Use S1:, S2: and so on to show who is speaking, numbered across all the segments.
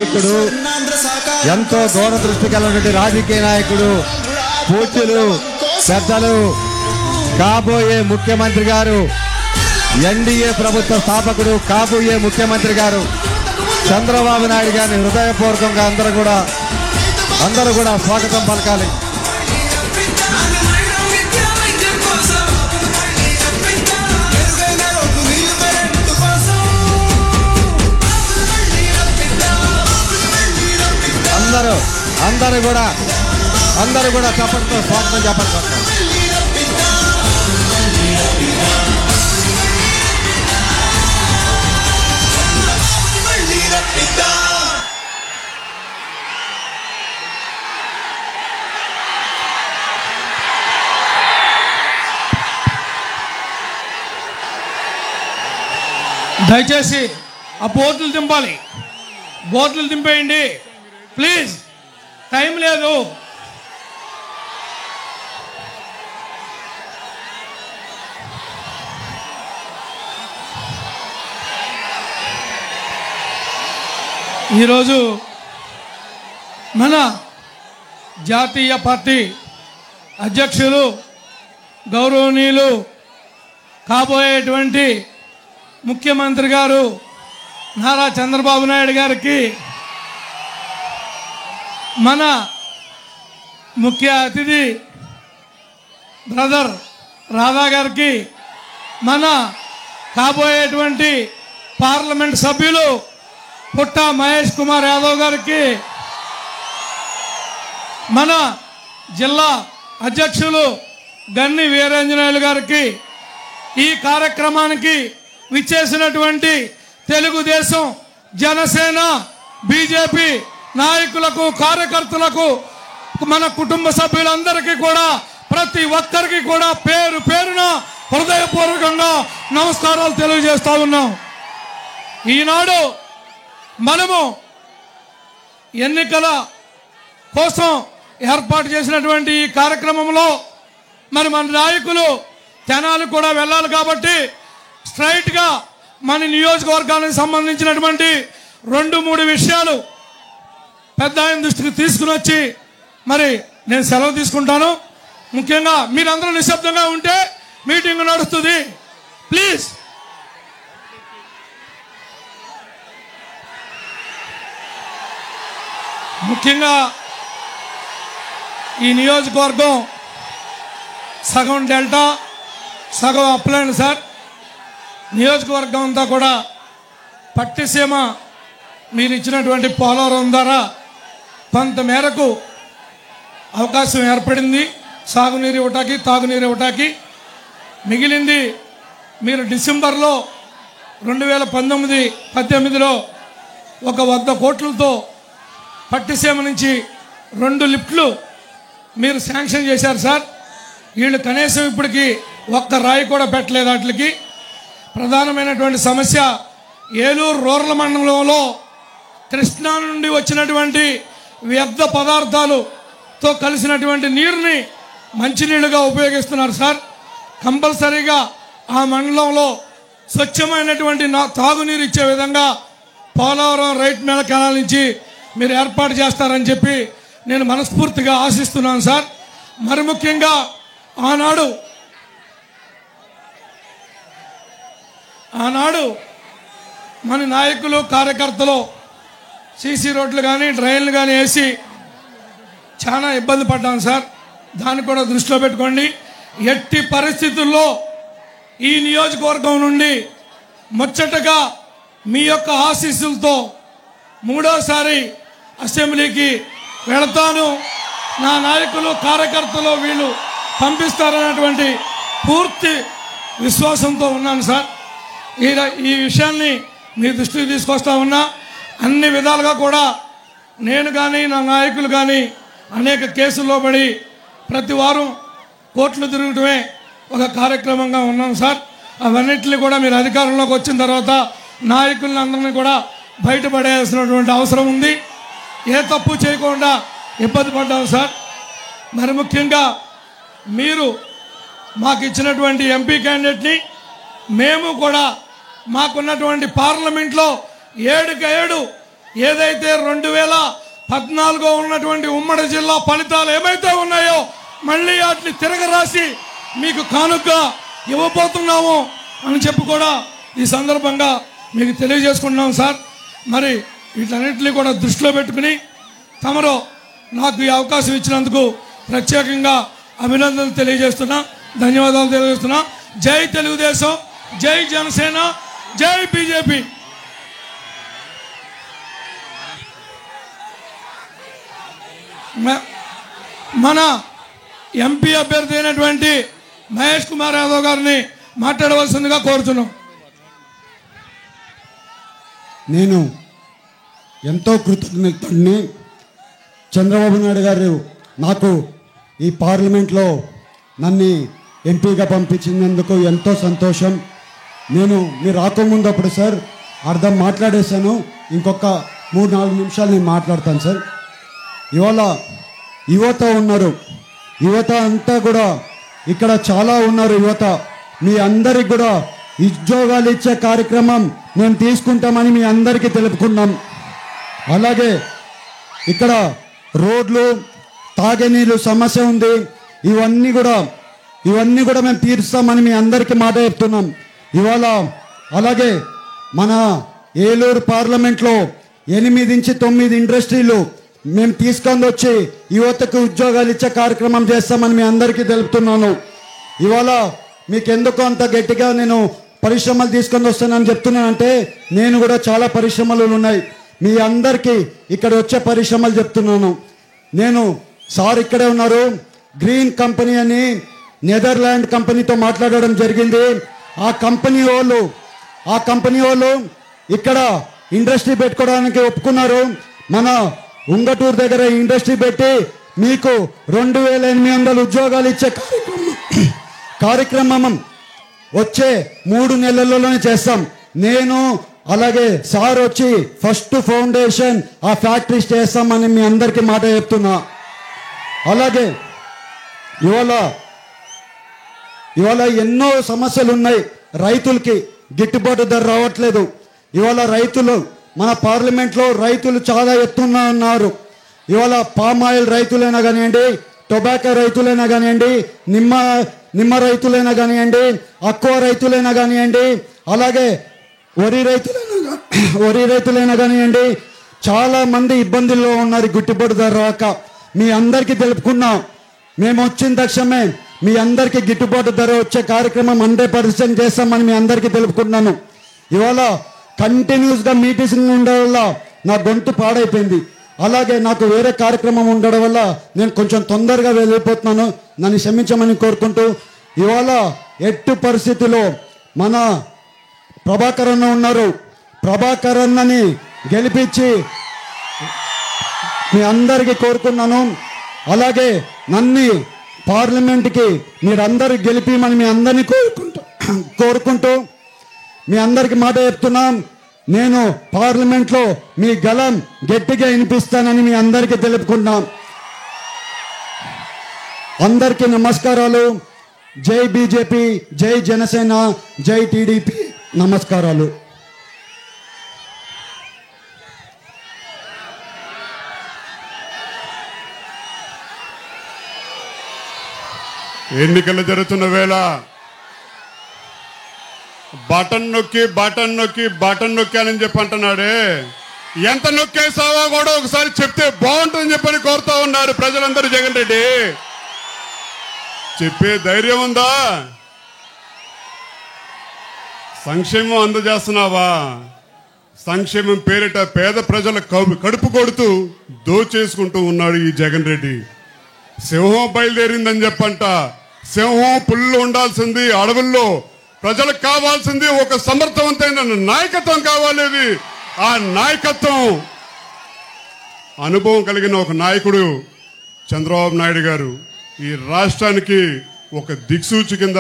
S1: నాయకుడు ఎంతో దూరదృష్టి కలిగినటువంటి రాజకీయ నాయకుడు పూజ్యులు పెద్దలు కాబోయే ముఖ్యమంత్రి గారు ఎన్డీఏ ప్రభుత్వ స్థాపకుడు కాబోయే ముఖ్యమంత్రి గారు చంద్రబాబు నాయుడు గారిని హృదయపూర్వకంగా అందరూ కూడా స్వాగతం పలకాలి. అందరూ కూడా చప్పటితో స్వాగతం చెప్పాలి.
S2: దయచేసి ఆ బోర్డులు దింపాలి, బోర్డులు దింపేయండి ప్లీజ్, టైం లేదు. ఈరోజు మన జాతీయ పార్టీ అధ్యక్షులు గౌరవనీయులు కాబోయేటువంటి ముఖ్యమంత్రి గారు నారా చంద్రబాబు నాయుడు గారికి మన ముఖ్య అతిథి బ్రదర్ రాధా గారికి, మన కాబోయేటువంటి పార్లమెంట్ సభ్యులు పుట్ట మహేష్ కుమార్ యాదవ్ గారికి, మన జిల్లా అధ్యక్షులు గన్ని వీరాంజనేయులు గారికి, ఈ కార్యక్రమానికి విచ్చేసినటువంటి తెలుగుదేశం, జనసేన, బీజేపీ నాయకులకు, కార్యకర్తలకు, మన కుటుంబ సభ్యులందరికీ కూడా, ప్రతి ఒక్కరికి కూడా పేరు పేరున హృదయపూర్వకంగా నమస్కారాలు తెలియజేస్తా ఉన్నాం. ఈనాడు మనము ఎన్నికల కోసం ఏర్పాటు చేసినటువంటి ఈ కార్యక్రమంలో మరి మన నాయకులు జనాలు కూడా వెళ్ళాలి కాబట్టి స్ట్రైట్గా మన నియోజకవర్గానికి సంబంధించినటువంటి 2-3 విషయాలు పెద్ద ఆయన దృష్టికి తీసుకుని వచ్చి మరి నేను సెలవు తీసుకుంటాను. ముఖ్యంగా మీరందరూ నిశ్శబ్దంగా ఉంటే మీటింగ్ నడుస్తుంది ప్లీజ్. ముఖ్యంగా ఈ నియోజకవర్గం సగం డెల్టా సగం అప్లైన్ సార్. నియోజకవర్గం అంతా కూడా పట్టిసీమ మీరు ఇచ్చినటువంటి పోలవరం ద్వారా కొంత మేరకు అవకాశం ఏర్పడింది సాగునీరు ఇవ్వటానికి, తాగునీరు ఇవ్వటానికి. మిగిలింది మీరు డిసెంబర్లో 2019-18లో 100 కోట్లతో పట్టిసీమ నుంచి 2 లిఫ్ట్లు మీరు శాంక్షన్ చేశారు సార్. వీళ్ళు కనీసం ఇప్పటికి 1 రాయి కూడా పెట్టలేదు. వాటికి ప్రధానమైనటువంటి సమస్య ఏలూరు రూరల్ మండలంలో కృష్ణా నుండి వచ్చినటువంటి వ్యర్థ పదార్థాలతో కలిసినటువంటి నీరుని మంచినీళ్ళుగా ఉపయోగిస్తున్నారు సార్. కంపల్సరీగా ఆ మండలంలో స్వచ్ఛమైనటువంటి తాగునీరు ఇచ్చే విధంగా పోలవరం రైట్ మేళ కెనాల్ నుంచి మీరు ఏర్పాటు చేస్తారని చెప్పి నేను మనస్ఫూర్తిగా ఆశిస్తున్నాను సార్. మరి ముఖ్యంగా ఆనాడు మన నాయకులు, కార్యకర్తలు సీసీ రోడ్లు కానీ డ్రైన్లు కానీ వేసి చాలా ఇబ్బంది పడ్డాం సార్. దాన్ని కూడా దృష్టిలో పెట్టుకోండి. ఎట్టి పరిస్థితుల్లో ఈ నియోజకవర్గం నుండి ముచ్చటగా మీ యొక్క ఆశీస్సులతో 3వసారి అసెంబ్లీకి వెళతాను. నా నాయకులు, కార్యకర్తలు వీళ్ళు పంపిస్తారన్నటువంటి పూర్తి విశ్వాసంతో ఉన్నాను సార్. ఈ విషయాన్ని మీ దృష్టికి తీసుకొస్తా ఉన్నా. అన్ని విధాలుగా కూడా నేను కానీ నా నాయకులు కానీ అనేక కేసుల్లో పడి ప్రతి వారం కోర్టులు తిరగటమే ఒక కార్యక్రమంగా ఉన్నాం సార్. అవన్నిటిని కూడా మీరు అధికారంలోకి వచ్చిన తర్వాత నాయకులను అందరినీ కూడా బయటపడేయాల్సినటువంటి అవసరం ఉంది. ఏ తప్పు చేయకుండా ఇబ్బంది పడ్డాం సార్. మరి ముఖ్యంగా మీరు మాకు ఇచ్చినటువంటి ఎంపీ క్యాండిడేట్ని మేము కూడా మాకున్నటువంటి పార్లమెంట్లో 7కి 7 ఏదైతే 2014 ఉన్నటువంటి ఉమ్మడి జిల్లా ఫలితాలు ఏమైతే ఉన్నాయో మళ్ళీ వాటిని తిరగరాసి మీకు కానుక ఇవ్వబోతున్నాము అని చెప్పి కూడా ఈ సందర్భంగా మీకు తెలియజేసుకుంటున్నాం సార్. మరి వీటన్నిటిని కూడా దృష్టిలో పెట్టుకుని తమరు నాకు ఈ అవకాశం ఇచ్చినందుకు ప్రత్యేకంగా అభినందనలు తెలియజేస్తున్నా, ధన్యవాదాలు తెలియజేస్తున్నా. జై తెలుగుదేశం, జై జనసేన, జై బీజేపీ. మన ఎంపీ అభ్యర్థి అయినటువంటి మహేష్ కుమార్ యాదవ్ గారిని మాట్లాడవలసిందిగా కోరుతున్నాం.
S3: నేను ఎంతో కృతజ్ఞతని. చంద్రబాబు నాయుడు గారు నాకు ఈ పార్లమెంట్లో నన్ను ఎంపీగా పంపించినందుకు ఎంతో సంతోషం. నేను మీరు రాకముందు అప్పుడు సార్ అర్థం మాట్లాడేశాను. ఇంకొక 3-4 నిమిషాలు నేను మాట్లాడతాను సార్. ఇవాళ యువత ఉన్నారు, యువత అంతా కూడా ఇక్కడ చాలా ఉన్నారు. యువత మీ అందరికి కూడా ఉద్యోగాలు ఇచ్చే కార్యక్రమం మేము తీసుకుంటామని మీ అందరికీ తెలుపుకున్నాం. అలాగే ఇక్కడ రోడ్లు, తాగనీళ్ళు సమస్య ఉంది, ఇవన్నీ కూడా మేము తీరుస్తామని మీ అందరికీ మాట చెప్తున్నాం ఇవాళ. అలాగే మన ఏలూరు పార్లమెంట్లో 8-9 ఇండస్ట్రీలు మేము తీసుకొని వచ్చి యువతకు ఉద్యోగాలు ఇచ్చే కార్యక్రమం చేస్తామని మీ అందరికీ తెలుపుతున్నాను. ఇవాళ మీకు ఎందుకు అంత గట్టిగా నేను పరిశ్రమలు తీసుకొని వస్తానని చెప్తున్నానంటే నేను కూడా చాలా పరిశ్రమలు ఉన్నాయి. మీ అందరికీ ఇక్కడ వచ్చే పరిశ్రమలు చెప్తున్నాను. నేను సార్ ఇక్కడే ఉన్నారు, గ్రీన్ కంపెనీ అని నెదర్లాండ్ కంపెనీతో మాట్లాడడం జరిగింది. ఆ కంపెనీ వాళ్ళు ఇక్కడ ఇండస్ట్రీ పెట్టుకోవడానికి ఒప్పుకున్నారు. మన ఉంగటూరు దగ్గర ఇండస్ట్రీ పెట్టి మీకు 2800 ఉద్యోగాలు ఇచ్చే కార్యక్రమం వచ్చే 3 నెలల్లోనే చేస్తాం. నేను అలాగే సార్ వచ్చి ఫస్ట్ ఫౌండేషన్ ఆ ఫ్యాక్టరీ చేస్తామని మీ అందరికీ మాట చెప్తున్నా. అలాగే ఇవాళ ఎన్నో సమస్యలు ఉన్నాయి. రైతులకి గిట్టుబాటు ధర రావట్లేదు. ఇవాళ రైతులు మన పార్లమెంట్లో రైతులు చాలా ఎత్తున ఉన్నారు. ఇవాళ పామాయిల్ రైతులైనా కానివ్వండి, టొబాకో రైతులైనా కానివ్వండి, నిమ్మ రైతులైనా కానివ్వండి, అక్కువ రైతులైనా కానివ్వండి, అలాగే వరి రైతులైనా కానివ్వండి, చాలా మంది ఇబ్బందుల్లో ఉన్నారు గిట్టుబాటు ధర రాక. మీ అందరికీ తెలుపుకున్నాం. మేము వచ్చిన తక్షణమే మీ అందరికీ గిట్టుబాటు ధర వచ్చే కార్యక్రమం 100% చేస్తామని మీ అందరికీ తెలుపుకుంటున్నాను. ఇవాళ కంటిన్యూస్గా మీటింగ్ ఉండడం వల్ల నా గొంతు పాడైపోయింది. అలాగే నాకు వేరే కార్యక్రమం ఉండడం వల్ల నేను కొంచెం తొందరగా వెళ్ళిపోతున్నాను, నన్ను క్షమించమని కోరుకుంటూ, ఇవాళ ఎట్టి పరిస్థితిలో మన ప్రభాకర్ అన్న ఉన్నారు, ప్రభాకర్ అన్నని గెలిపించి మీ అందరికీ కోరుకున్నాను. అలాగే నన్ను పార్లమెంట్కి మీరందరూ గెలిపిమని మీ అందరినీ కోరుకుంటూ మీ అందరికి మాట చెప్తున్నాం. నేను పార్లమెంట్లో మీ గలం గట్టిగా వినిపిస్తానని మీ అందరికీ తెలుపుకుంటున్నాం. అందరికీ నమస్కారాలు. జై బీజేపీ, జై జనసేన, జై టీడీపీ. నమస్కారాలు.
S4: ఎన్నికలు జరుగుతున్న వేళ బటన్ నొక్కి అని చెప్పి అంటున్నాడే, ఎంత నొక్కేసావో కూడా ఒకసారి చెప్తే బాగుంటుందని చెప్పని కోరుతా ఉన్నారు ప్రజలందరూ. జగన్ రెడ్డి చెప్పే ధైర్యం ఉందా? సంక్షేమం అందజేస్తున్నావా? సంక్షేమం పేరిట పేద ప్రజల కడుపు కొడుతూ దోచేసుకుంటూ ఉన్నాడు ఈ జగన్ రెడ్డి. సింహం బయలుదేరిందని చెప్పంట. సింహం పుల్లు ఉండాల్సింది అడవుల్లో. ప్రజలకు కావాల్సింది ఒక సమర్థవంతమైన నాయకత్వం కావాలి. ఆ నాయకత్వం అనుభవం కలిగిన ఒక నాయకుడు చంద్రబాబు నాయుడు గారు ఈ రాష్ట్రానికి ఒక దిక్సూచి కింద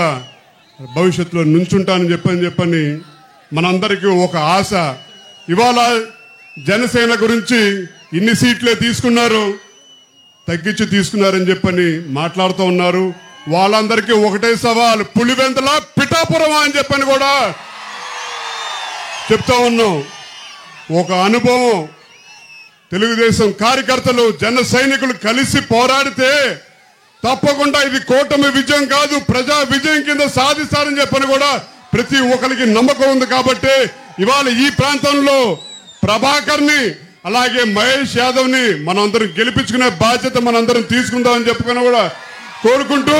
S4: భవిష్యత్తులో నుంచుంటానని చెప్పని మనందరికీ ఒక ఆశ. ఇవాళ జనసేన గురించి ఇన్ని సీట్లే తీసుకున్నారు, తగ్గించి తీసుకున్నారని చెప్పని మాట్లాడుతూ ఉన్నారు. వాళ్ళందరికీ ఒకటే సవాల్, పులివెందుల పిఠాపురమా అని చెప్పని కూడా చెప్తా ఉన్నాం. ఒక అనుభవం తెలుగుదేశం కార్యకర్తలు జన సైనికులు కలిసి పోరాడితే తప్పకుండా ఇది కూటమి విజయం కాదు, ప్రజా విజయం కింద సాధిస్తారని చెప్పని కూడా ప్రతి ఒక్కరికి నమ్మకం ఉంది. కాబట్టి ఇవాళ ఈ ప్రాంతంలో ప్రభాకర్ని అలాగే మహేష్ యాదవ్ని మనందరం గెలిపించుకునే బాధ్యత మనందరం తీసుకుందామని చెప్పుకొని కూడా కోరుకుంటూ,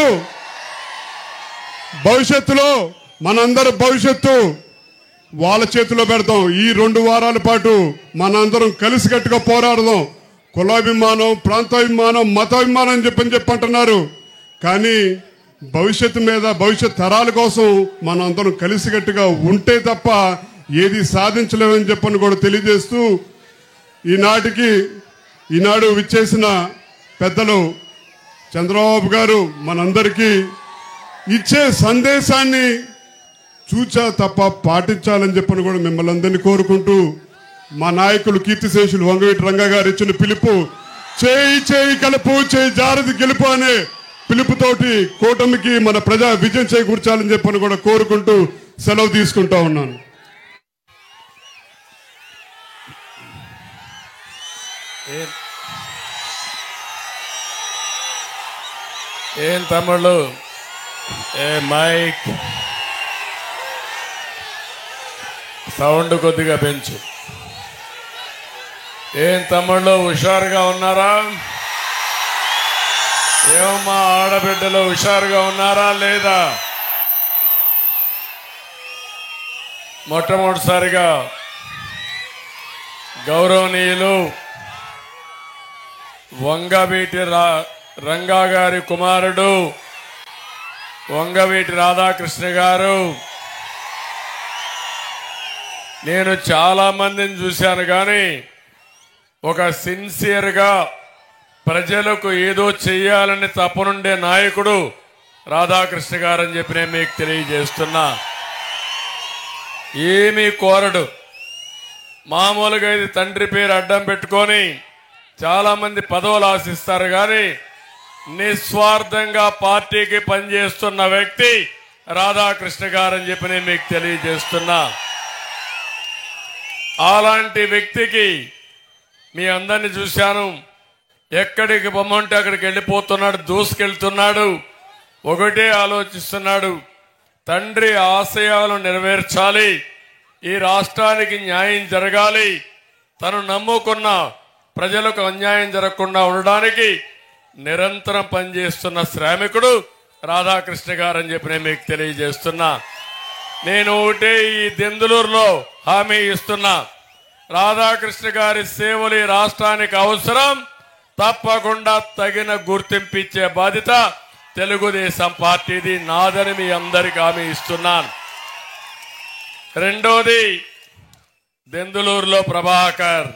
S4: భవిష్యత్తులో మనందరి భవిష్యత్తు వాళ్ళ చేతిలో పెడతాం. ఈ 2 వారాల పాటు మనందరం కలిసికట్టుగా పోరాడదాం. కులాభిమానం, ప్రాంతాభిమానం, మతాభిమానం అని చెప్పంటున్నారు. కానీ భవిష్యత్తు మీద, భవిష్యత్ తరాల కోసం మనందరం కలిసికట్టుగా ఉంటే తప్ప ఏది సాధించలేమని చెప్పని కూడా తెలియజేస్తూ, ఈనాడు విచ్చేసిన పెద్దలు చంద్రబాబు గారు మనందరికీ ఇచ్చే సందేశాన్ని చూచా తప్ప పాటించాలని చెప్పని కూడా మిమ్మల్ని అందరినీ కోరుకుంటూ, మా నాయకులు కీర్తిశేషులు వంగవీటి రంగా గారు ఇచ్చిన పిలుపు చేయి చేయి కలుపు, చేయి జారది గెలుపు అనే పిలుపుతోటి కూటమికి మన ప్రజా విజయం చేకూర్చాలని చెప్పని కూడా కోరుకుంటూ సెలవు తీసుకుంటా ఉన్నాను.
S5: ఏం తమ్ముళ్ళు, మైక్ సౌండ్ కొద్దిగా పెంచు. ఏం తమ్ముళ్ళు హుషారుగా ఉన్నారా? ఏమమ్మా ఆడబిడ్డలు హుషారుగా ఉన్నారా లేదా? మొట్టమొదటిసారిగా గౌరవనీయులు వంగవీటి రంగా గారి కుమారుడు వంగవీటి రాధాకృష్ణ గారు, నేను చాలా మందిని చూశాను కానీ ఒక సిన్సియర్గా ప్రజలకు ఏదో చెయ్యాలని తపనుండే నాయకుడు రాధాకృష్ణ గారు అని చెప్పి నేను మీకు తెలియజేస్తున్నా. ఏమీ కోరడు. మామూలుగా ఇది తండ్రి పేరు అడ్డం పెట్టుకొని చాలా మంది పదవులు ఆశిస్తారు కానీ నిస్వార్థంగా పార్టీకి పనిచేస్తున్న వ్యక్తి రాధాకృష్ణ గారు అని చెప్పి నేను మీకు తెలియజేస్తున్నా. అలాంటి వ్యక్తికి మీ అందరిని చూశాను. ఎక్కడికి పొమ్మంటే అక్కడికి వెళ్ళిపోతున్నాడు, దూసుకెళ్తున్నాడు. ఒకటే ఆలోచిస్తున్నాడు, తండ్రి ఆశయాలను నెరవేర్చాలి, ఈ రాష్ట్రానికి న్యాయం జరగాలి, తను నమ్ముకున్న ప్రజలకు అన్యాయం జరగకుండా ఉండడానికి నిరంతరం పనిచేస్తున్న శ్రామికుడు రాధాకృష్ణ గారు అని చెప్పి నేను మీకు తెలియజేస్తున్నా. నేను ఒకటే ఈ దెందులూరులో హామీ ఇస్తున్నా, రాధాకృష్ణ గారి సేవలు ఈ రాష్ట్రానికి అవసరం, తప్పకుండా తగిన గుర్తింపు ఇచ్చే బాధ్యత తెలుగుదేశం పార్టీది, నాదని మీ అందరికి హామీ ఇస్తున్నాను. రెండోది, దెందులూరులో ప్రభాకర్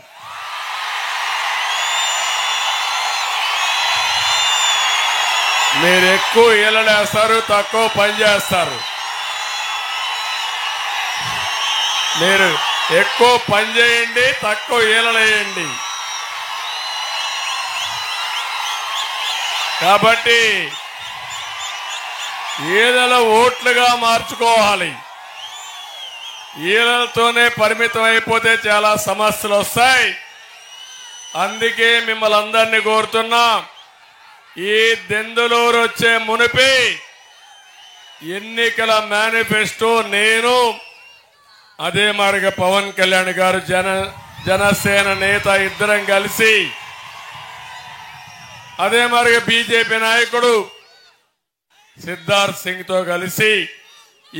S5: మీరు ఎక్కువ ఈలలేస్తారు, తక్కువ పని చేస్తారు. మీరు ఎక్కువ పని చేయండి, తక్కువ ఈలలేయండి. కాబట్టి ఈలల ఓట్లుగా మార్చుకోవాలి. ఈలలతోనే పరిమితం అయిపోతే చాలా సమస్యలు వస్తాయి. అందుకే మిమ్మల్ని అందరినీ కోరుతున్నా, ఈ దెందులూరు వచ్చే మునిపి ఎన్నికల మేనిఫెస్టో నేను, అదే మారిగా పవన్ కళ్యాణ్ గారు జనసేన నేత ఇద్దరం కలిసి, అదే మారిగా బీజేపీ నాయకుడు సిద్ధార్థ్ సింగ్ తో కలిసి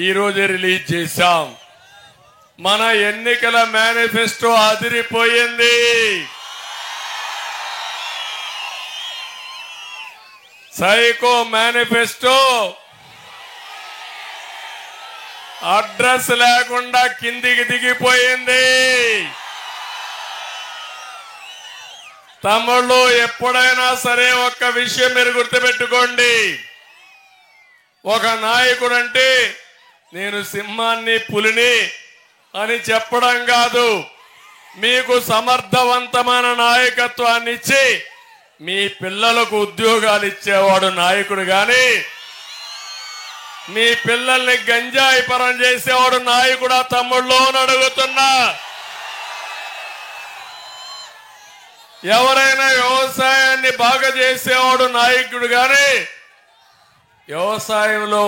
S5: ఈరోజు రిలీజ్ చేశాం. మన ఎన్నికల మేనిఫెస్టో అదిరిపోయింది. సైకో మేనిఫెస్టో అడ్రస్ లేకుండా కిందికి దిగిపోయింది. తమ్ముళ్ళు, ఎప్పుడైనా సరే ఒక్క విషయం మీరు గుర్తుపెట్టుకోండి, ఒక నాయకుడు అంటే నేను సింహాన్ని పులిని అని చెప్పడం కాదు, మీకు సమర్థవంతమైన నాయకత్వాన్ని ఇచ్చి మీ పిల్లలకు ఉద్యోగాలు ఇచ్చేవాడు నాయకుడు గాని మీ పిల్లల్ని గంజాయి పరం చేసేవాడు నాయకుడా తమ్ముళ్ళు అని అడుగుతున్నా. ఎవరైనా వ్యవసాయాన్ని బాగా చేసేవాడు నాయకుడు గాని వ్యవసాయంలో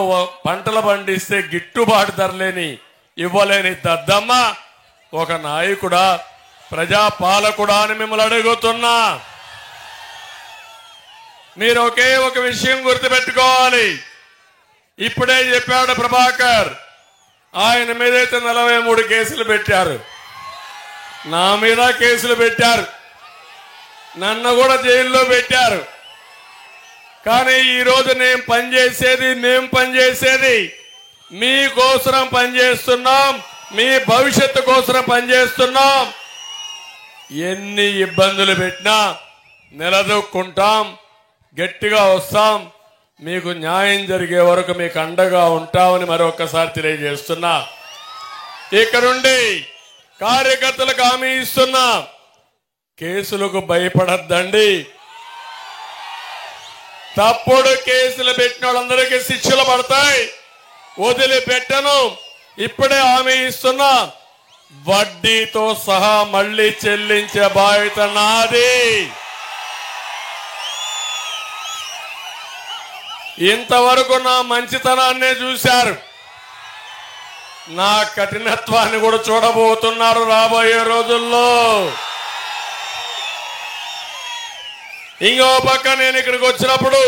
S5: పంటలు పండిస్తే గిట్టుబాటు ధరలేని ఇవ్వలేని దద్దమ్మ ఒక నాయకుడా ప్రజాపాలకుడా అని మిమ్మల్ని అడుగుతున్నా. మీరు ఒకే ఒక విషయం గుర్తుపెట్టుకోవాలి. ఇప్పుడే చెప్పాడు ప్రభాకర్, ఆయన మీదైతే 43 కేసులు పెట్టారు, నా మీద కేసులు పెట్టారు, నన్ను కూడా జైల్లో పెట్టారు. కానీ ఈరోజు మేము పనిచేసేది మీకోసం పనిచేస్తున్నాం, మీ భవిష్యత్తు కోసం పనిచేస్తున్నాం. ఎన్ని ఇబ్బందులు పెట్టినా నిలదొక్కుంటాం, గట్టిగా వస్తాం, మీకు న్యాయం జరిగే వరకు మీకు అండగా ఉంటామని మరొకసారి తెలియజేస్తున్నా. ఇక్కడుండి కార్యకర్తలకు హామీ ఇస్తున్నా, కేసులకు భయపడద్దండి. తప్పుడు కేసులు పెట్టిన వాళ్ళందరికీ శిక్షలు పడతాయి, వదిలిపెట్టను. ఇప్పుడే హామీ ఇస్తున్నా, వడ్డీతో సహా మళ్లీ చెల్లించే బాధ్యత నాది. ఇంతవరకు నా మంచితనాన్నే చూశారు, నా కఠినత్వాన్ని కూడా చూడబోతున్నారు రాబోయే రోజుల్లో. ఇంకో పక్క నేను ఇక్కడికి వచ్చినప్పుడు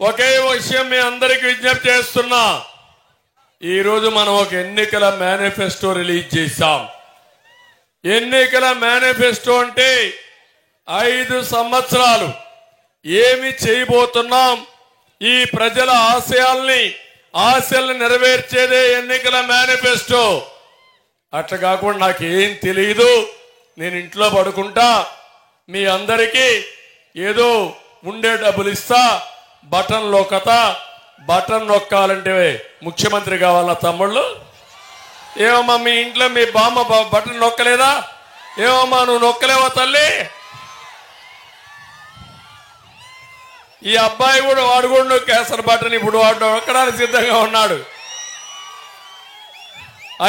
S5: ఒకే విషయం మీ అందరికీ విజ్ఞప్తి చేస్తున్నా. ఈరోజు మనం ఒక ఎన్నికల మేనిఫెస్టో రిలీజ్ చేశాం. ఎన్నికల మేనిఫెస్టో అంటే 5 సంవత్సరాలు ఏమి చేయబోతున్నాం, ఈ ప్రజల ఆశయాల్ని నెరవేర్చేదే ఎన్నికల మేనిఫెస్టో. అట్లా కాకుండా నాకేం తెలియదు, నేను ఇంట్లో పడుకుంటా, మీ అందరికీ ఏదో ఉండే డబ్బులు ఇస్తా, బటన్ నొక్కాలంటే ముఖ్యమంత్రి కావాలా తమ్ముళ్ళు? ఏమమ్మా మీ ఇంట్లో మీ బామ్మ బటన్ నొక్కలేదా? ఏమమ్మా నువ్వు నొక్కలేవా తల్లి? ఈ అబ్బాయి కూడా వాడు కూడా నొక్కేస్తాడు బటన్. ఇప్పుడు వాడు నొక్కడానికి సిద్ధంగా ఉన్నాడు.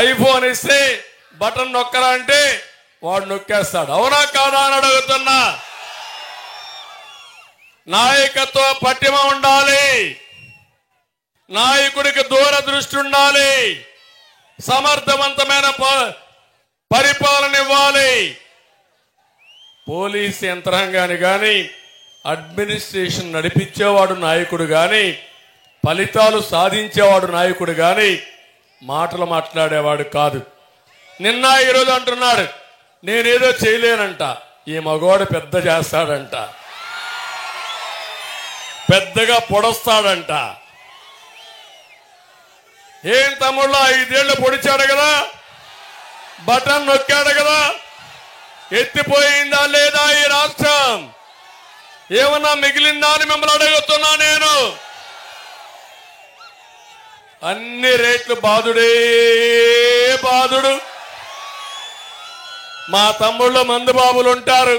S5: ఐఫోన్ ఇస్తే బటన్ నొక్కరా అంటే వాడు నొక్కేస్తాడు. అవునా కాదా అని అడుగుతున్నా. నాయకత్వ పట్టిమ ఉండాలి, నాయకుడికి దూరదృష్టి ఉండాలి, సమర్థవంతమైన పరిపాలన ఇవ్వాలి. పోలీస్ యంత్రాంగాన్ని గాని అడ్మినిస్ట్రేషన్ నడిపించేవాడు నాయకుడు గాని, ఫలితాలు సాధించేవాడు నాయకుడు గాని మాటలు మాట్లాడేవాడు కాదు. నిన్న ఈరోజు అంటున్నాడు నేనేదో చేయలేనంట, ఈ మగవాడు పెద్ద చేస్తాడంట, పెద్దగా పొడస్తాడంట. ఏం తమ్ముళ్ళు 5 ఏళ్ళు పొడిచాడు కదా, బటన్ నొక్కాడు కదా, ఎత్తిపోయిందా లేదా ఈ రాష్ట్రం? ఏమన్నా మిగిలిందా అని మిమ్మల్ని అడుగుతున్నా నేను. అన్ని రేట్లు బాధుడే బాధుడు. మా తమ్ముళ్ళు మందుబాబులు ఉంటారు,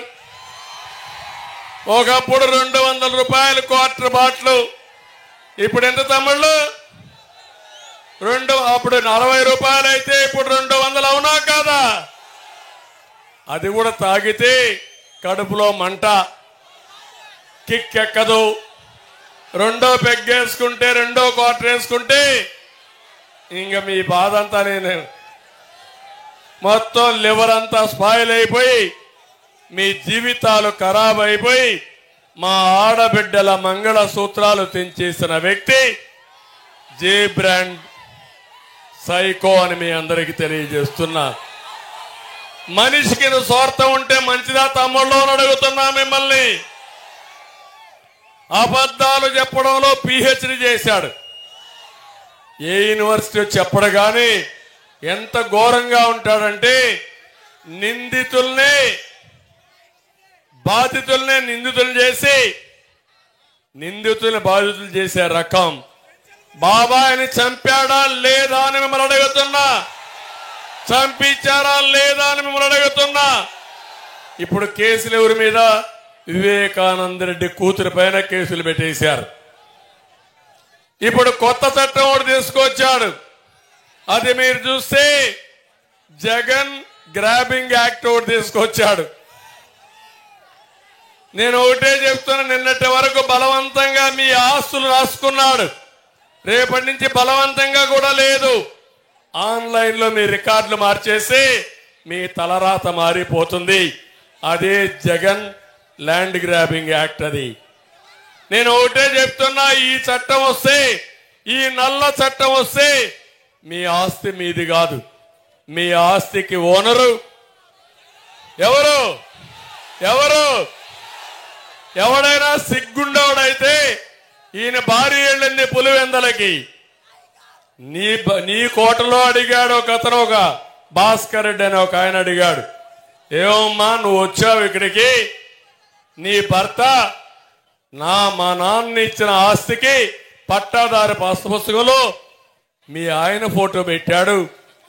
S5: ఒకప్పుడు 200 రూపాయలు క్వార్టర్ బాటిల్, ఇప్పుడు ఎంత తమ్ముళ్ళు? అప్పుడు 40 రూపాయలు అయితే ఇప్పుడు 200. అవునా కాదా? అది కూడా తాగితే కడుపులో మంట, కిక్ ఎక్కదు. రెండో పెగ్గేసుకుంటే, రెండో క్వార్టర్ వేసుకుంటే ఇంకా మీ బాధ అంతా నేను మొత్తం లివర్ అంతా స్పాయిల్ అయిపోయి మీ జీవితాలు ఖరాబ్ అయిపోయి మా ఆడబిడ్డల మంగళ సూత్రాలు తెంచేసిన వ్యక్తి జే బ్రాండ్ సైకో అని మీ అందరికీ తెలియజేస్తున్నా. మనిషికి స్వార్థం ఉంటే మంచిదా తమ్ముళ్ళు అని అడుగుతున్నా మిమ్మల్ని. అబద్ధాలు చెప్పడంలో PhD చేశాడు. ఏ యూనివర్సిటీ చెప్పడు కానీ ఎంత ఘోరంగా ఉంటాడంటే బాధితుల్నే నిందితులు చేసి నిందితుల్ని బాధితులు చేసే రకం. బాబాయిని చంపాడా లేదా అని మిమ్మల్ని అడుగుతున్నా, చంపించారా లేదా అని మిమ్మల్ని అడుగుతున్నా. ఇప్పుడు కేసులు ఎవరి మీద? వివేకానంద రెడ్డి కూతురు పైన కేసులు పెట్టేశారు. ఇప్పుడు కొత్త చట్టం ఒకటి తీసుకొచ్చాడు, అది మీరు చూస్తే జగన్ గ్రాబింగ్ యాక్ట్ ఒకటి తీసుకొచ్చాడు. నేను ఒకటే చెప్తున్నా, నిన్నటి వరకు బలవంతంగా మీ ఆస్తులు రాసుకున్నాడు, రేపటి నుంచి బలవంతంగా కూడా లేదు. ఆన్లైన్లో మీ రికార్డులు మార్చేసి మీ తలరాత మారిపోతుంది. అదే జగన్ ల్యాండ్ గ్రాబింగ్ యాక్ట్. అది నేను ఒకటే చెప్తున్నా, ఈ చట్టం వస్తే, ఈ నల్ల చట్టం వస్తే మీ ఆస్తి మీది కాదు, మీ ఆస్తికి ఓనరు ఎవరు? ఎవడైనా సిగ్గుండవుడైతే ఈయన భార్య ఏళ్ళని పులివెందలకి నీ కోటలో అడిగాడు ఒక అతను, ఒక భాస్కర్ రెడ్డి అని ఒక ఆయన అడిగాడు, ఏమమ్మా నువ్వు వచ్చావు ఇక్కడికి, నీ భర్త మా నాన్న ఇచ్చిన ఆస్తికి పట్టాదారు పుస్తకంలో మీ ఆయన ఫోటో పెట్టాడు,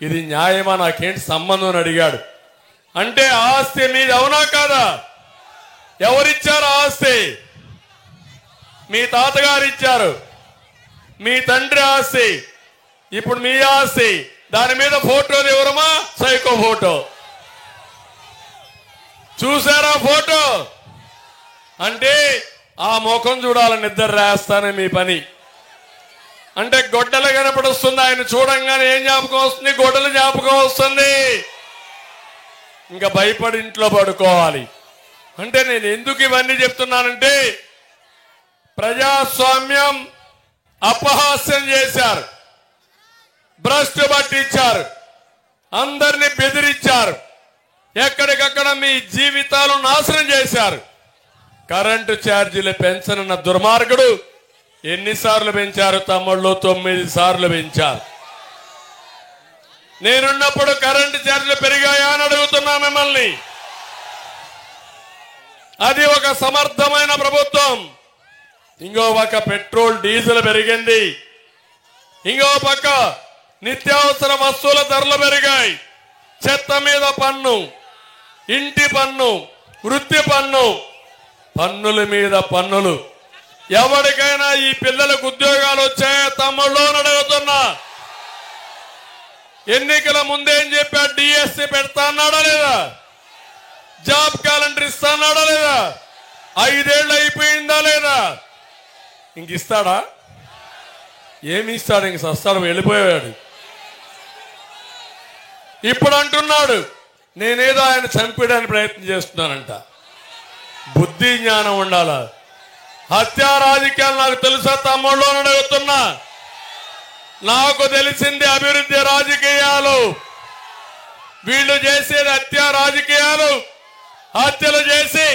S5: ఇది న్యాయమా, నాకేంటి సంబంధం అని అడిగాడు. అంటే ఆస్తి మీది అవునా కాదా? ఎవరిచ్చారు ఆస్తి? మీ తాతగారు ఇచ్చారు, మీ తండ్రి ఆస్తి, ఇప్పుడు మీ ఆస్తి. దాని మీద ఫోటోలు ఎవరమా? Psycho photo. చూసారా ఫోటో? అంటే ఆ ముఖం చూడాలని నిద్ర రాస్తానే మీ పని. అంటే గొడ్డలు కనపడొస్తుంది, ఆయన చూడంగానే ఏం జ్ఞాపకం వస్తుంది? గొడ్డలు జ్ఞాపకం వస్తుంది. ఇంకా భయపడి ఇంట్లో పడుకోవాలి. అంటే నేను ఎందుకు ఇవన్నీ చెప్తున్నానంటే, ప్రజాస్వామ్యం అపహాస్యం చేశారు, భ్రష్టు పట్టించారు, అందరినీ బెదిరించారు, ఎక్కడికక్కడ మీ జీవితాలు నాశనం చేశారు. కరెంటు ఛార్జీలు పెంచనున్న దుర్మార్గుడు ఎన్నిసార్లు పెంచారు తమ్ముళ్ళు? 9 సార్లు పెంచారు. నేనున్నప్పుడు కరెంటు ఛార్జీలు పెరిగాయా అని అడుగుతున్నా మిమ్మల్ని. అది ఒక సమర్థమైన ప్రభుత్వం. ఇంకో పక్క పెట్రోల్ డీజిల్ పెరిగింది, ఇంకో పక్క నిత్యావసర వస్తువుల ధరలు పెరిగాయి. చెత్త మీద పన్ను, ఇంటి పన్ను, వృత్తి పన్ను, పన్నుల మీద పన్నులు. ఎవరికైనా ఈ పిల్లలకు ఉద్యోగాలు వచ్చాయా తమ్ముళ్ళు అని అడుగుతున్నా. ఎన్నికల ముందేం చెప్పా? డిఎస్సి పెడతా అన్నాడా లేదా? జాబ్ క్యాలెండర్ ఇస్తా అన్నాడా లేదా? 5 ఏళ్ళు అయిపోయిందా లేదా? ఇంక ఇస్తాడా? ఏమి ఇస్తాడు? ఇంక సస్తాడు, వెళ్ళిపోయాడు. ఇప్పుడు అంటున్నాడు నేనేదో ఆయన చంపేయడానికి ప్రయత్నం చేస్తున్నానంట. బుద్ధి జ్ఞానం ఉండాలా? హత్యా రాజకీయాలు నాకు తెలుసా తమ్ముళ్ళు అని అడుగుతున్నా. నాకు తెలిసింది అభివృద్ధి రాజకీయాలు. వీళ్ళు చేసేది హత్యా రాజకీయాలు. హత్యలు చేసి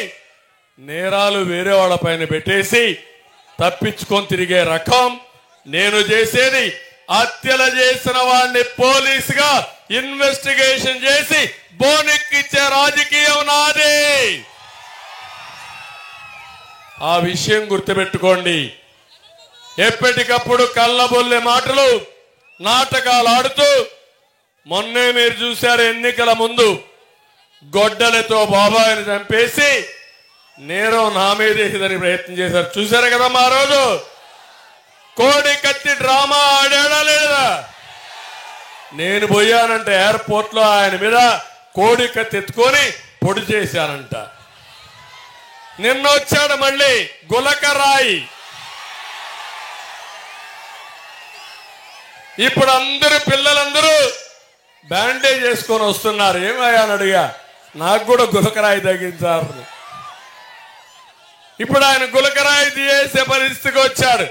S5: నేరాలు వేరే వాళ్ళ పైన పెట్టేసి తప్పించుకొని తిరిగే రకం. నేను చేసేది హత్యలు చేసిన వాడిని పోలీసుగా ఇన్వెస్టిగేషన్ చేసి బోనెక్కిచ్చే రాజకీయం నాది. ఆ విషయం గుర్తుపెట్టుకోండి. ఎప్పటికప్పుడు కళ్ళబొల్లే మాటలు, నాటకాలు ఆడుతూ, మొన్నే మీరు చూశారు ఎన్నికల ముందు గొడ్డలతో బాబాయిని చంపేసి నేరం నా మీదేదని ప్రయత్నం చేశారు. చూశారు కదా మా రోజు కోడి కత్తి డ్రామా ఆడాడా లేదా? నేను పోయానంటే ఎయిర్పోర్ట్ లో ఆయన మీద కోడి కత్తి ఎత్తుకొని పొడి చేశానంట. నిన్న వచ్చాడు మళ్ళీ గులకరాయి. ఇప్పుడు అందరూ పిల్లలందరూ బ్యాండేజ్ చేసుకొని వస్తున్నారు. ఏమయ్యా అని అడిగా, నాకు కూడా గులకరాయి తగ్గించారు. ఇప్పుడు ఆయన గులకరాయి తీసే పరిస్థితికి వచ్చాడు.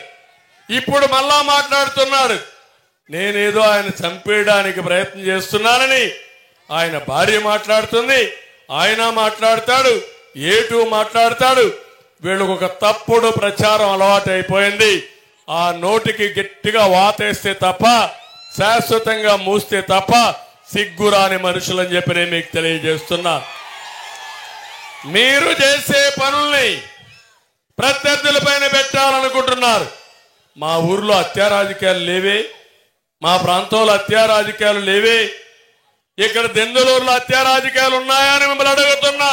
S5: ఇప్పుడు మళ్ళా మాట్లాడుతున్నాడు నేనేదో ఆయన చంపేయడానికి ప్రయత్నం చేస్తున్నానని. ఆయన భార్య మాట్లాడుతుంది, ఆయన మాట్లాడతాడు, ఏటూ మాట్లాడతాడు. వీళ్ళకు ఒక తప్పుడు ప్రచారం అలవాటు అయిపోయింది. ఆ నోటికి గట్టిగా వాతేస్తే తప్ప, శాశ్వతంగా మూస్తే తప్ప సిగ్గురాని మనుషులని చెప్పి నేను మీకు తెలియజేస్తున్నా. మీరు చేసే పనుల్ని ప్రత్యర్థుల పైన పెట్టాలనుకుంటున్నారు. మా ఊర్లో హత్యా రాజకీయాలు లేవే, మా ప్రాంతంలో హత్యా రాజకీయాలు లేవే, ఇక్కడ దెందులూరులో హత్యా రాజకీయాలు ఉన్నాయా అని మిమ్మల్ని అడుగుతున్నా.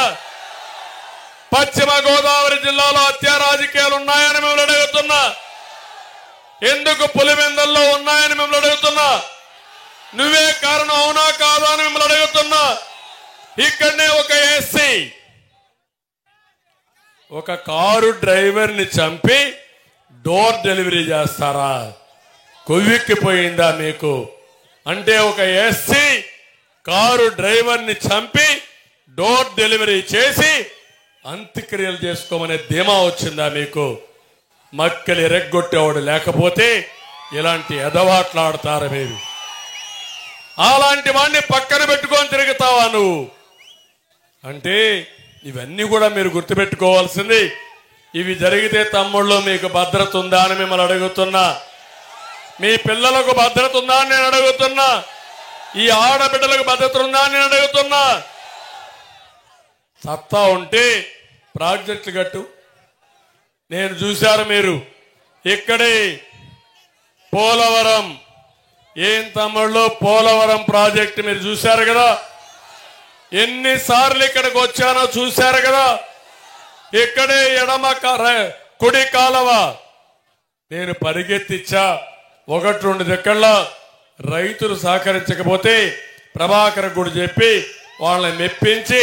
S5: పశ్చిమ గోదావరి జిల్లాలో హత్యా రాజకీయాలు ఉన్నాయని మిమ్మల్ని అడుగుతున్నా. ఎందుకు పులివెందల్లో ఉన్నాయని మిమ్మల్ని అడుగుతున్నా. నువ్వే కారణం అవునా కాదా అని మిమ్మల్ని అడుగుతున్నా. ఇక్కడనే ఒక ఎస్సీ ఒక కారు డ్రైవర్ని చంపి డోర్ డెలివరీ చేస్తారా? కొవ్వెక్కిపోయిందా మీకు? అంటే ఒక ఎస్సీ కారు డ్రైవర్ని చంపి డోర్ డెలివరీ చేసి అంత్యక్రియలు చేసుకోమనే ధీమా వచ్చిందా మీకు? మక్కలు ఎరగొట్టేవాడు లేకపోతే ఇలాంటి ఎదవాట్లాడతారు మీరు. అలాంటి వాడిని పక్కన పెట్టుకొని తిరుగుతావా నువ్వు? అంటే ఇవన్నీ కూడా మీరు గుర్తుపెట్టుకోవాల్సింది. ఇవి జరిగితే తమ్ముళ్ళు మీకు భద్రత ఉందా అని మిమ్మల్ని అడుగుతున్నా. మీ పిల్లలకు భద్రత ఉందా అని నేను అడుగుతున్నా. ఈ ఆడబిడ్డలకు భద్రత ఉందా అని నేను అడుగుతున్నా. సత్తా ఉంటే ప్రాజెక్టులు కట్టు. నేను చూశారు మీరు ఇక్కడే పోలవరం, ఏం తమ్ముళ్ళు పోలవరం ప్రాజెక్టు మీరు చూశారు కదా. ఎన్నిసార్లు ఇక్కడికి వచ్చానో చూశారు కదా. ఇక్కడే ఎడమ కుడి కాలవ నేను పరిగెత్తిచ్చా. 1-2 దిక్కల్లో రైతులు సహకరించకపోతే ప్రభాకర్ గుడి చెప్పి వాళ్ళని మెప్పించి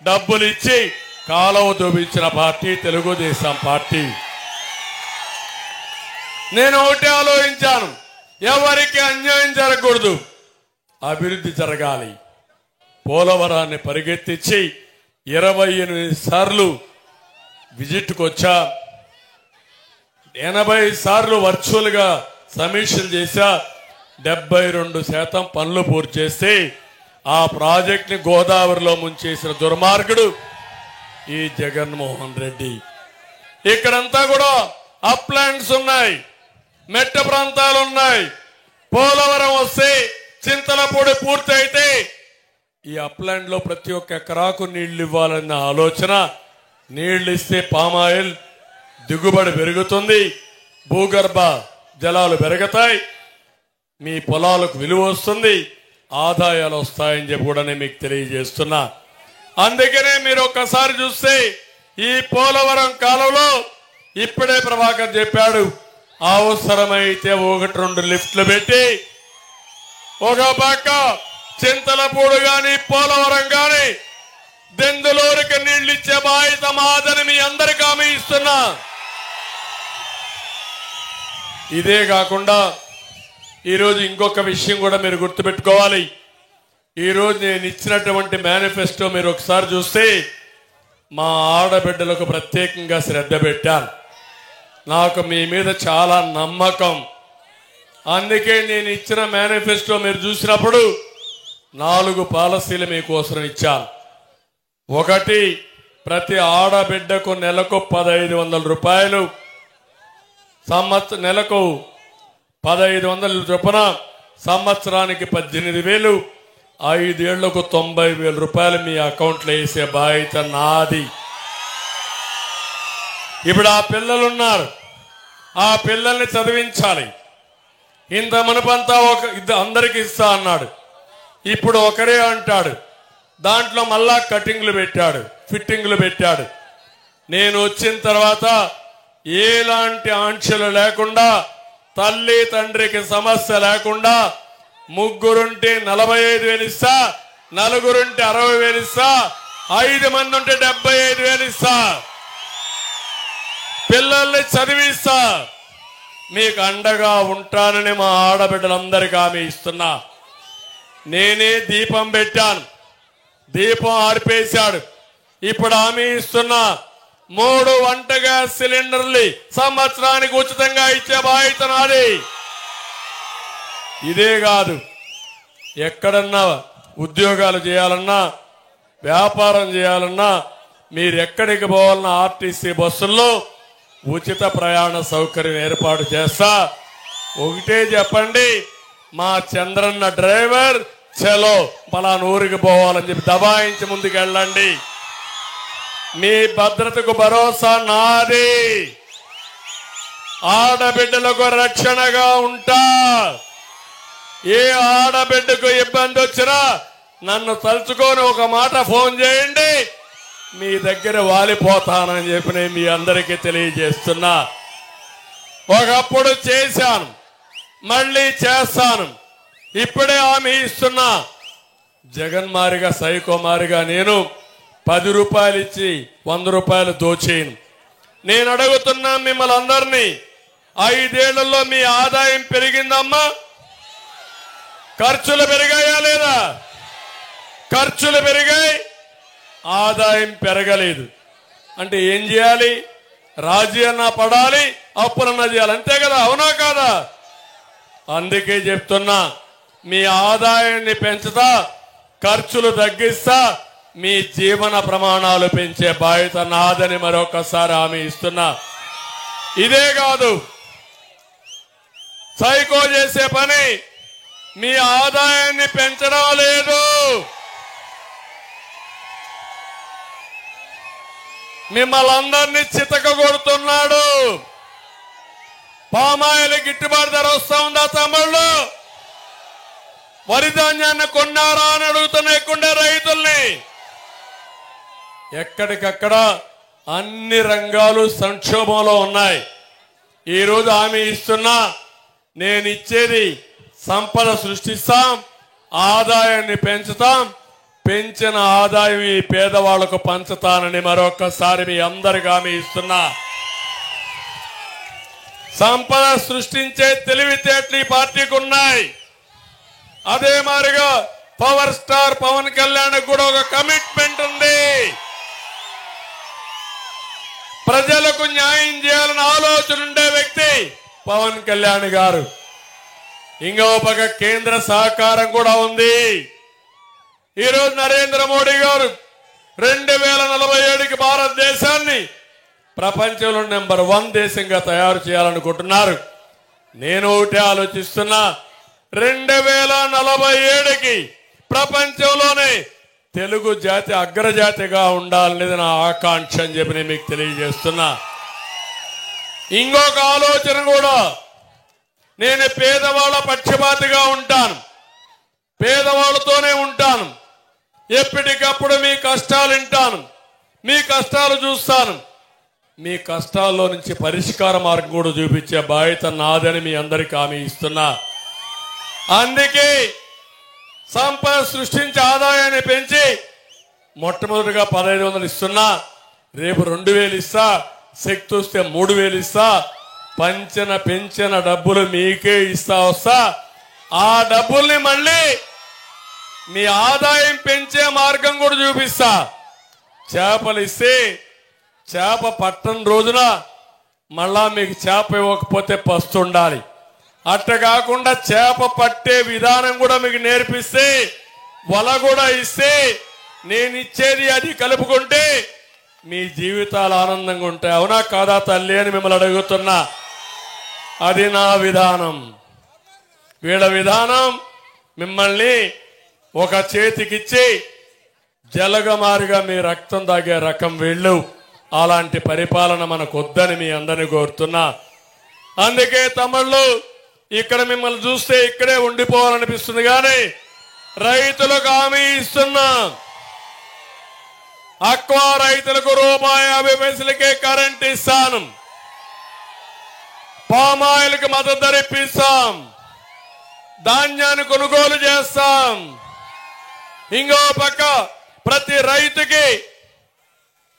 S5: డబ్బులు ఇచ్చి కాలువ దూపించిన పార్టీ తెలుగుదేశం పార్టీ. నేను ఒకటే ఆలోచించాను, ఎవరికి అన్యాయం జరగకూడదు, అభివృద్ధి జరగాలి. పోలవరాన్ని పరిగెత్తించి 28 సార్లు విజిట్కి వచ్చా, 80 సార్లు వర్చువల్ గా సమీక్షలు చేశా. 72% పనులు పూర్తి చేస్తే ఆ ప్రాజెక్ట్ ని గోదావరిలో ముంచేసిన దుర్మార్గుడు ఈ జగన్మోహన్ రెడ్డి. ఇక్కడంతా కూడా అప్లాండ్స్ ఉన్నాయి, మెట్ట ప్రాంతాలు ఉన్నాయి. పోలవరం వస్తే చింతలపూడి పూర్తి అయితే ఈ అప్లాండ్ లో ప్రతి ఒక్క ఎకరాకు నీళ్లు ఇవ్వాలన్న ఆలోచన. నీళ్లు ఇస్తే పామాయిల్ దిగుబడి పెరుగుతుంది, భూగర్భ జలాలు పెరుగుతాయి, మీ పొలాలకు విలువ వస్తుంది, ఆదాయాలు వస్తాయని చెప్పి కూడా నేను మీకు తెలియజేస్తున్నా. అందుకనే మీరు ఒక్కసారి చూస్తే ఈ పోలవరం కాలంలో ఇప్పుడే ప్రభాకర్ చెప్పాడు, అవసరమైతే 1-2 లిఫ్ట్లు పెట్టి ఒక పక్క చింతలపూడు గాని పోలవరం గాని దెందులూరుకి నీళ్లు ఇచ్చే బాధ్యత మాదని మీ అందరికీ హామీ ఇస్తున్నా. ఇదే కాకుండా ఈరోజు ఇంకొక విషయం కూడా మీరు గుర్తుపెట్టుకోవాలి. ఈరోజు నేను ఇచ్చినటువంటి మేనిఫెస్టో మీరు ఒకసారి చూస్తే మా ఆడబిడ్డలకు ప్రత్యేకంగా శ్రద్ధ పెట్టాను. నాకు మీ మీద చాలా నమ్మకం. అందుకే నేను ఇచ్చిన మేనిఫెస్టో మీరు చూసినప్పుడు 4 పాలసీలు మీకోసం ఇచ్చాను. 1, ప్రతి ఆడబిడ్డకు నెలకు 1500 రూపాయలు, నెలకు 1500 చొప్పున, సంవత్సరానికి 18,000, 5 ఏళ్లకు 90,000 రూపాయలు మీ అకౌంట్లో వేసే బాధ్యత నాది. ఇప్పుడు ఆ పిల్లలున్నారు, ఆ పిల్లల్ని చదివించాలి. ఇంత మునుపంతా అందరికి ఇస్తా అన్నాడు, ఇప్పుడు ఒకరే అంటాడు. దాంట్లో మళ్ళా కటింగ్లు పెట్టాడు, ఫిట్టింగ్లు పెట్టాడు. నేను వచ్చిన తర్వాత ఎలాంటి ఆంక్షలు లేకుండా, తల్లి తండ్రికి సమస్య లేకుండా, 3 45,000 ఇస్తా, 4 60,000 ఇస్తా, 5 మంది ఉంటే 75,000 ఇస్తా, పిల్లల్ని చదివిస్తా, మీకు అండగా ఉంటానని మా ఆడబిడ్డలందరికీ హామీ ఇస్తున్నా. నేనే దీపం పెట్టాను, దీపం ఆర్పేశాడు. ఇప్పుడు హామీ ఇస్తున్నా, 3 వంట గ్యాస్ సిలిండర్లు సంవత్సరానికి ఉచితంగా ఇచ్చే బాధ్యత నాది. ఇదే కాదు, ఎక్కడన్నా ఉద్యోగాలు చేయాలన్నా, వ్యాపారం చేయాలన్నా, మీరు ఎక్కడికి పోవాలన్నా ఆర్టీసీ బస్సుల్లో ఉచిత ప్రయాణ సౌకర్యం ఏర్పాటు చేస్తా. ఒకటే చెప్పండి, మా చంద్రన్న డ్రైవర్ చలో పలానా ఊరికి పోవాలని చెప్పి దబాయించి ముందుకు వెళ్ళండి. మీ భద్రతకు భరోసా నాది, ఆడబిడ్డలకు రక్షణగా ఉంటా. ఏ ఆడబిడ్డకు ఇబ్బంది వచ్చినా నన్ను తలుచుకొని ఒక మాట ఫోన్ చేయండి, మీ దగ్గర వాలిపోతానని చెప్పి నేను మీ అందరికీ తెలియజేస్తున్నా. ఒకప్పుడు చేశాను, మళ్ళీ చేస్తాను. ఇప్పుడే హామీ ఇస్తున్నా, జగన్ మారిగా సైకో మారిగా నేను 10 రూపాయలు ఇచ్చి 100 రూపాయలు దోచేయను. నేను అడుగుతున్నా మిమ్మల్ని అందరినీ, 5 ఏళ్లలో మీ ఆదాయం పెరిగిందమ్మా? ఖర్చులు పెరిగాయా లేదా? ఖర్చులు పెరిగాయి, ఆదాయం పెరగలేదు. అంటే ఏం చేయాలి? రాజీ అన్నా పడాలి, అప్పులన్నా చేయాలి, అంతే కదా? అవునా కాదా? అందుకే చెప్తున్నా, మీ ఆదాయాన్ని పెంచుతా, ఖర్చులు తగ్గిస్తా, మీ జీవన ప్రమాణాలు పెంచే బాధ్యత నాదని మరొకసారి హామీ ఇస్తున్నా. ఇదే కాదు, సైకో చేసే పని మీ ఆదాయాన్ని పెంచడం లేదు, మిమ్మల్ని అందరినీ చితక కొడుతున్నాడు. పామాయిల్ గిట్టుబాటు ధర వస్తా ఉందా తమ్ముళ్ళు? వరి ధాన్యాన్ని కొన్నారా అని అడుగుతున్నా రైతుల్ని. ఎక్కడికక్కడ అన్ని రంగాలు సంక్షోభంలో ఉన్నాయి. ఈరోజు హామీ ఇస్తున్నా, నేను ఇచ్చేది సంపద సృష్టిస్తాం, ఆదాయాన్ని పెంచుతాం, పెంచిన ఆదాయం ఈ పేదవాళ్లకు పంచుతానని మరొకసారి మీ అందరికీ హామీ ఇస్తున్నా. సంపద సృష్టించే తెలివితేటలు ఈ పార్టీకి ఉన్నాయి. అదే మాదిరిగా పవర్ స్టార్ పవన్ కళ్యాణ్ కూడా ఒక కమిట్మెంట్ ఉంది. ప్రజలకు న్యాయం చేయాలని ఆలోచన ఉండే వ్యక్తి పవన్ కళ్యాణ్ గారు. ఇంకో పక్క కేంద్ర సహకారం కూడా ఉంది. ఈరోజు నరేంద్ర మోడీ గారు 2047కి భారతదేశాన్ని ప్రపంచంలో నెంబర్ 1 దేశంగా తయారు చేయాలనుకుంటున్నారు. నేను ఒకటే ఆలోచిస్తున్నా, 2047కి ప్రపంచంలోనే తెలుగు జాతి అగ్రజాతిగా ఉండాలనేది నా ఆకాంక్ష అని చెప్పి నేను మీకు తెలియజేస్తున్నా. ఇంకొక ఆలోచన కూడా, నేను పేదవాళ్ళ పక్షపాతిగా ఉంటాను, పేదవాళ్ళతోనే ఉంటాను, ఎప్పటికప్పుడు మీ కష్టాలు వింటాను, మీ కష్టాలు చూస్తాను, మీ కష్టాల్లో నుంచి పరిష్కార మార్గం కూడా చూపించే బాధ్యత నాదని మీ అందరికీ హామీ ఇస్తున్నా. అందుకే సంపద సృష్టించి ఆదాయాన్ని పెంచి మొట్టమొదటిగా 1500 ఇస్తున్నా, రేపు 2000 ఇస్తా, శక్తి వస్తే 3000 ఇస్తా, పెంచిన డబ్బులు మీకే ఇస్తా వస్తా. ఆ డబ్బుల్ని మళ్ళీ మీ ఆదాయం పెంచే మార్గం కూడా చూపిస్తా. చేపలు ఇస్తే చేప పట్టని రోజున మళ్ళా మీకు చేప ఇవ్వకపోతే పస్తుండాలి. అట్ట కాకుండా చేప పట్టే విధానం కూడా మీకు నేర్పిస్తే, వల కూడా ఇస్తే, నేను ఇచ్చేది అది కలుపుకుంటే మీ జీవితాలు ఆనందంగా ఉంటాయి. అవునా కాదా తల్లి అని మిమ్మల్ని అడుగుతున్నా. అది నా విధానం. వీళ్ళ విధానం మిమ్మల్ని ఒక చేతికిచ్చి జలగమారిగా మీ రక్తం తాగే రకం వీళ్ళు. అలాంటి పరిపాలన మనకు వద్దని మీ అందరినీ కోరుతున్నా. అందుకే తమ్ముళ్ళు, ఇక్కడ మిమ్మల్ని చూస్తే ఇక్కడే ఉండిపోవాలనిపిస్తుంది, కానీ రైతులకు హామీ ఇస్తున్నా, అక్వా రైతులకు ₹50 కరెంట్ ఇస్తాను, పామాయిల్కి మద్దతు ధర ఇప్పిస్తాం, ధాన్యాన్ని కొనుగోలు చేస్తాం. ఇంకో పక్క ప్రతి రైతుకి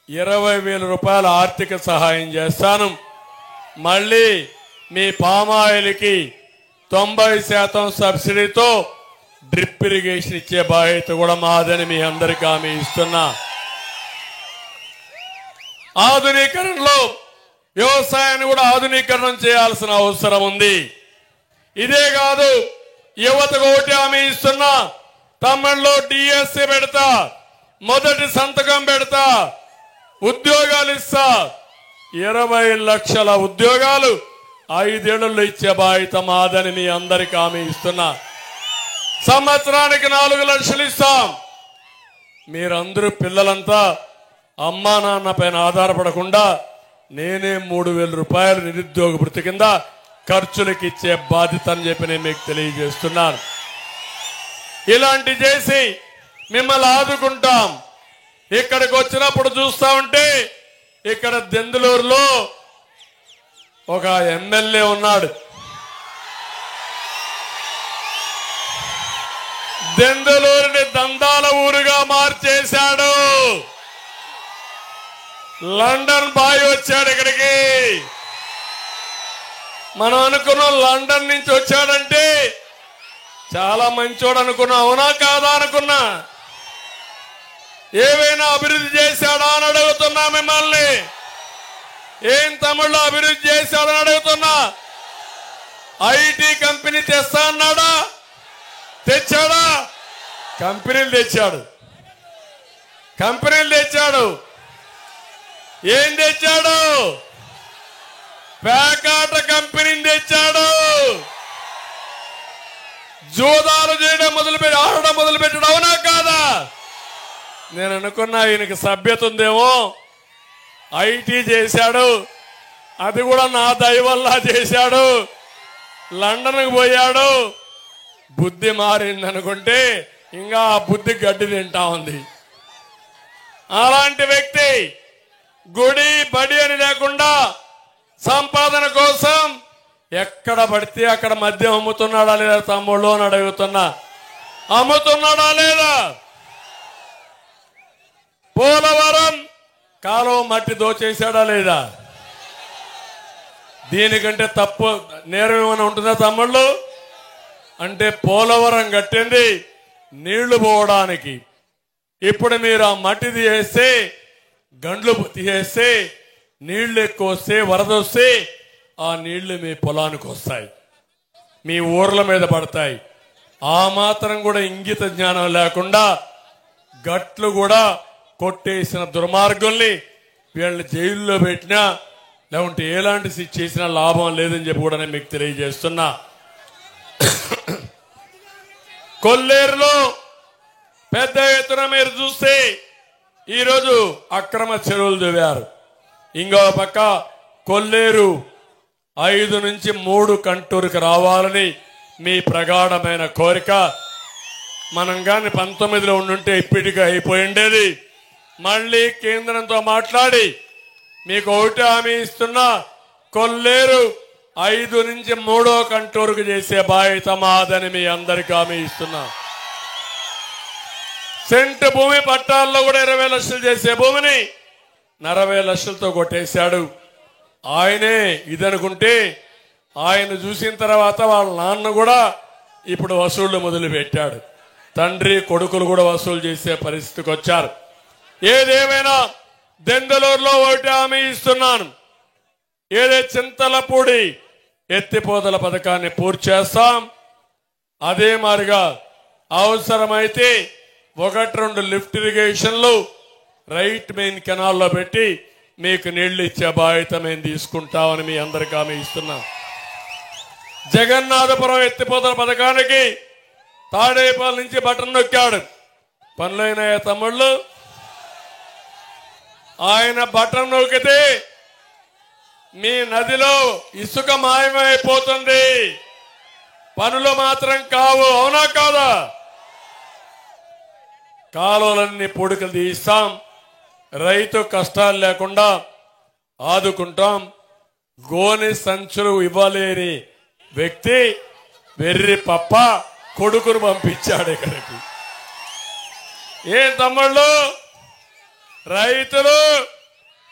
S5: ₹20,000 ఆర్థిక సహాయం చేస్తాను. మళ్ళీ మీ పామాయిల్కి 90% సబ్సిడీతో డ్రిప్ ఇరిగేషన్ ఇచ్చే బాధ్యత కూడా మాదని మీ అందరికీ హామీ ఇస్తున్నా. ఆధునీకరణలో వ్యవసాయాన్ని కూడా ఆధునీకరణం చేయాల్సిన అవసరం ఉంది. ఇదే కాదు, యువతకు ఒకటి హామీ ఇస్తున్నా, తమిళలో డిఎస్సి పెడతా, మొదటి సంతకం పెడతా, ఉద్యోగాలు ఇస్తా, 20 లక్షల ఉద్యోగాలు 5 ఏళ్లలో ఇచ్చే బాధ్యత మాదని మీ అందరికీ హామీ ఇస్తున్నా. సంవత్సరానికి 4 లక్షలు ఇస్తాం. మీరందరూ పిల్లలంతా అమ్మా నాన్న పైన ఆధారపడకుండా నేనే ₹3,000 నిరుద్యోగ భృతి కింద ఖర్చులకు ఇచ్చే బాధ్యత అని చెప్పి నేను మీకు తెలియజేస్తున్నాను. ఇలాంటి చేసి మిమ్మల్ని ఆదుకుంటాం. ఇక్కడికి వచ్చినప్పుడు చూస్తా ఉంటే, ఇక్కడ దెందులూరులో ఒక ఎమ్మెల్యే ఉన్నాడు. దెందులూరుని దందాల ఊరుగా మార్చేశాడు. లండన్ బాయ్ వచ్చాడు ఇక్కడికి. మనం అనుకున్నాం లండన్ నుంచి వచ్చాడంటే చాలా మంచోడు అనుకున్నా. అవునా కాదా అనుకున్నా. ఏవైనా అభివృద్ధి చేశాడా అని అడుగుతున్నా మిమ్మల్ని. ఏం తమిళలో అభివృద్ధి చేశాడని అడుగుతున్నా. ఐటీ కంపెనీ తెస్తా అన్నాడా? తెచ్చాడా? కంపెనీలు తెచ్చాడు. ఏం తెచ్చాడు? పేకాట కంపెనీని తెచ్చాడు. జూదాలు చేయడం ఆడడం మొదలుపెట్టాడు. అవునా కాదా? నేను అనుకున్నా ఈయనకి సభ్యత ఉందేమో. ఐటీ చేశాడు, అది కూడా నా దయ వల్ల చేశాడు. లండన్కి పోయాడు, బుద్ధి మారింది అనుకుంటే ఇంకా ఆ బుద్ధి గడ్డి తింటా ఉంది. అలాంటి వ్యక్తి గుడి బడి అని లేకుండా సంపాదన కోసం ఎక్కడ పడితే అక్కడ మద్యం అమ్ముతున్నాడా లేదా తమ్ముళ్ళు అని అడుగుతున్నా. అమ్ముతున్నాడా లేదా? పోలవరం కాలువ మట్టి దోచేశాడా లేదా? దీనికంటే తప్పు నేరం ఏమైనా ఉంటుందా తమ్ముళ్ళు? అంటే పోలవరం కట్టింది నీళ్లు పోవడానికి. ఇప్పుడు మీరు ఆ మట్టి తీసేస్తే, గండ్లు తీసేస్తే, నీళ్లు ఎక్కువ వస్తే, వరద వస్తే ఆ నీళ్లు మీ పొలానికి వస్తాయి, మీ ఊర్ల మీద పడతాయి. ఆ మాత్రం కూడా ఇంగిత జ్ఞానం లేకుండా గట్లు కూడా కొట్టేసిన దుర్మార్గుల్ని వీళ్ళని జైల్లో పెట్టినా లేకుంటే ఎలాంటి శిక్ష చేసినా లాభం లేదని చెప్పి కూడా నేను మీకు తెలియజేస్తున్నా. కొల్లేరులో పెద్ద ఎత్తున మీరు చూస్తే ఈరోజు అక్రమ చెరువులు దువ్వారు. ఇంకో పక్క కొల్లేరు 5 నుంచి 3 కంటూరుకు రావాలని మీ ప్రగాఢమైన కోరిక. మనం కానీ 19లో ఉండుంటే ఇప్పటికీ అయిపోయి ఉండేది. మళ్ళీ కేంద్రంతో మాట్లాడి మీకు ఒకటి హామీ ఇస్తున్నా, కొల్లేరు 5 నుంచి 3వ కంటూరుకు చేసే బాధ్యత మాదని మీ అందరికీ హామీ ఇస్తున్నా. సెంటు భూమి పట్టాల్లో కూడా 20 లక్షలు చేసే భూమిని 40 లక్షలతో కొట్టేశాడు. ఆయనే ఇదనుకుంటే ఆయన చూసిన తర్వాత వాళ్ళ నాన్న కూడా ఇప్పుడు వసూళ్లు మొదలు పెట్టాడు. తండ్రి కొడుకులు కూడా వసూలు చేసే పరిస్థితికి వచ్చారు. ఏదేమైనా దెందలూరులో ఒకటి హామీ ఇస్తున్నాను. ఏదే చింతలపూడి ఎత్తిపోతల పథకాన్ని పూర్తి చేస్తాం. అదే మాదిరిగా అవసరమైతే 1-2 లిఫ్ట్ ఇరిగేషన్లు రైట్ మెయిన్ కెనాల్లో పెట్టి మీకు నీళ్లు ఇచ్చే బాధ్యత మేము తీసుకుంటామని మీ అందరికీ హామీ ఇస్తున్నాం. జగన్నాథపురం ఎత్తిపోతల పథకానికి తాడేపల్లి నుంచి బటన్ నొక్కాడు. పనులైనాయా తమ్ముళ్ళు? ఆయన బటన్ నొక్కితే మీ నదిలో ఇసుక మాయమైపోతుంది, పనులు మాత్రం కావు. అవునా కాదా? కాలువలన్నీ పూడికలు తీస్తాం, రైతు కష్టాలు లేకుండా ఆదుకుంటాం. గోని సంచులు ఇవ్వలేని వ్యక్తి వెర్రి పప్ప కొడుకును పంపించాడు ఇక్కడికి. ఏం తమ్ముళ్ళు, రైతులు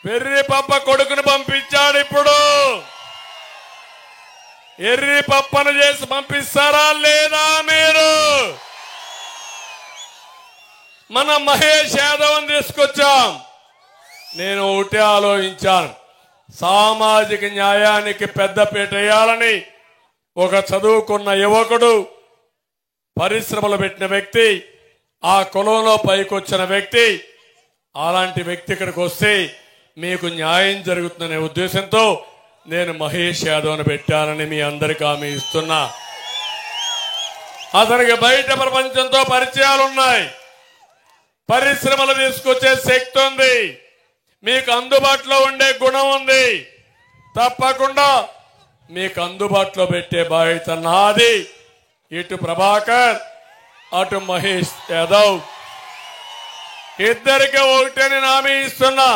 S5: వెర్రి పప్ప కొడుకును పంపించాడు. ఇప్పుడు ఎర్రి పప్పను చేసి పంపిస్తారా లేదా మీరు? మన మహేష్ యాదవ్ తీసుకొచ్చాం. నేను ఒకటే ఆలోచించాను, సామాజిక న్యాయానికి పెద్దపీట వేయాలని. ఒక చదువుకున్న యువకుడు, పరిశ్రమలు పెట్టిన వ్యక్తి, ఆ కులంలో పైకొచ్చిన వ్యక్తి, అలాంటి వ్యక్తి ఇక్కడికి వస్తే మీకు న్యాయం జరుగుతుందనే ఉద్దేశంతో నేను మహేష్ యాదవ్ను పెట్టానని మీ అందరికీ హామీ ఇస్తున్నా. అతనికి బయట ప్రపంచంతో పరిచయాలున్నాయి, పరిశ్రమలు తీసుకొచ్చే శక్తి ఉంది, మీకు అందుబాటులో ఉండే గుణం ఉంది. తప్పకుండా మీకు అందుబాటులో పెట్టే బాధ్యత నాది. ఇటు ప్రభాకర్, అటు మహేష్ యాదవ్ ఇద్దరికి ఒకటని హామీ ఇస్తున్నా.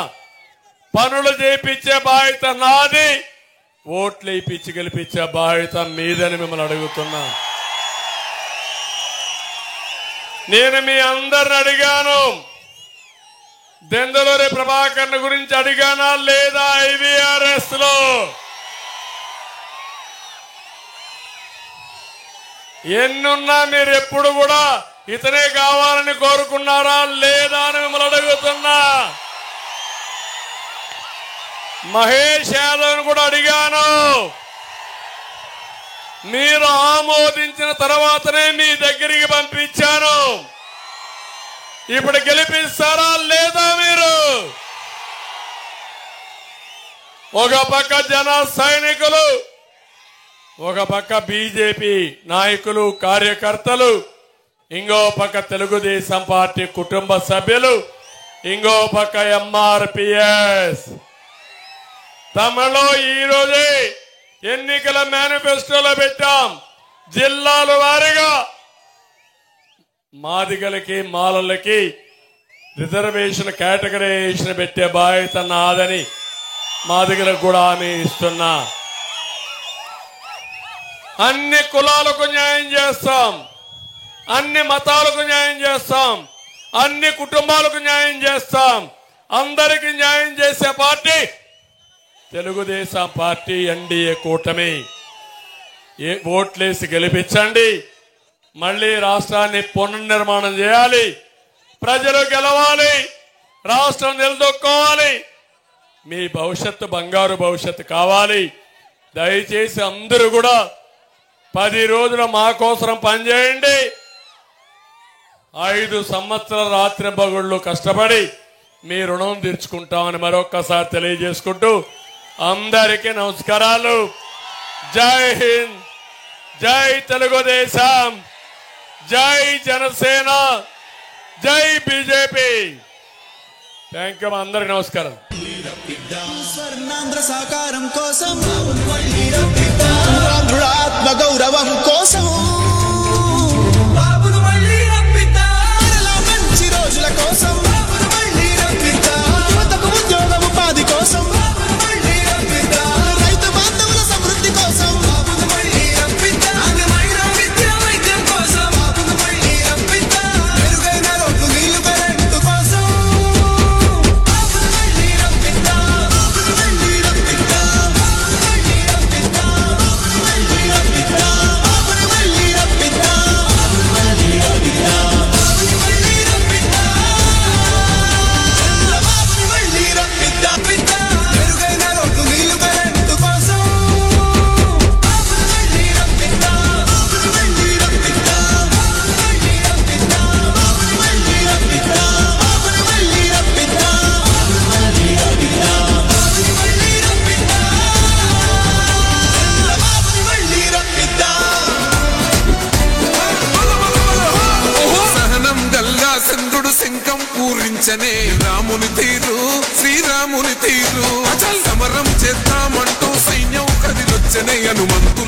S5: పనులు చేయించే బాధ్యత నాది, ఓట్లు వేయించి గెలిపించే బాధ్యత మీదని మిమ్మల్ని అడుగుతున్నా. నేను మీ అందరిని అడిగాను, దెందలూరి ప్రభాకర్ గురించి అడిగానా లేదా? IVRS లో ఎన్నున్నా మీరు ఎప్పుడు కూడా ఇతనే కావాలని కోరుకున్నారా లేదా అని మిమ్మల్ని అడుగుతున్నా. మహేష్ యాదవ్ కూడా అడిగాను. మీరు ఆమోదించిన తర్వాతనే మీ దగ్గరికి పంపించాను. ఇప్పుడు గెలిపిస్తారా లేదా? మీరు ఒక పక్క జన సైనికులు, ఒక పక్క బీజేపీ నాయకులు కార్యకర్తలు, ఇంకో పక్క తెలుగుదేశం పార్టీ కుటుంబ సభ్యులు, ఇంకో పక్క MRPS. తమలో ఈ రోజే ఎన్నికల మేనిఫెస్టోలో పెట్టాం. జిల్లాల వారీగా మాదిగలకి మాలలకి రిజర్వేషన్ కేటగరైజేషన్ పెట్టే బాధ్యత నాదని మాదిగలకు కూడా హామీ ఇస్తున్నా. అన్ని కులాలకు న్యాయం చేస్తాం, అన్ని మతాలకు న్యాయం చేస్తాం, అన్ని కుటుంబాలకు న్యాయం చేస్తాం. అందరికీ న్యాయం చేసే పార్టీ తెలుగుదేశం పార్టీ, NDA కూటమి. ఓట్లేసి గెలిపించండి. మళ్ళీ రాష్ట్రాన్ని పునర్నిర్మాణం చేయాలి. ప్రజలు గెలవాలి, రాష్ట్రం నిలదొక్కోవాలి. మీ భవిష్యత్తు బంగారు భవిష్యత్తు కావాలి. దయచేసి అందరూ కూడా 10 రోజులు మా కోసం పనిచేయండి. 5 సంవత్సరాల రాత్రి పగళ్ళు కష్టపడి మీ రుణం తీర్చుకుంటామని మరొక్కసారి తెలియజేసుకుంటూ అందరికీ నమస్కారాలు. జై హింద్, జై తెలుగుదేశం, జై జనసేన, జై బీజేపీ. Thank you. అందరికి నమస్కారం.
S6: స్వర్ణాంధ్ర సాకారం కోసం, ఆత్మ గౌరవం కోసం, మంచి రోజుల కోసం, యువతకు ఉద్యోగ ఉపాధి కోసం, రైతు బాంధవుల సమృద్ధి కోసం, మెరుగైన రోడ్లు, నీళ్లు, కరెంటు కోసం,
S7: పూరించనే రాముని తీరు, శ్రీరాముని తీరు. సమరం చేద్దామంటూ సైన్యం కదిలొచ్చనే హనుమంతు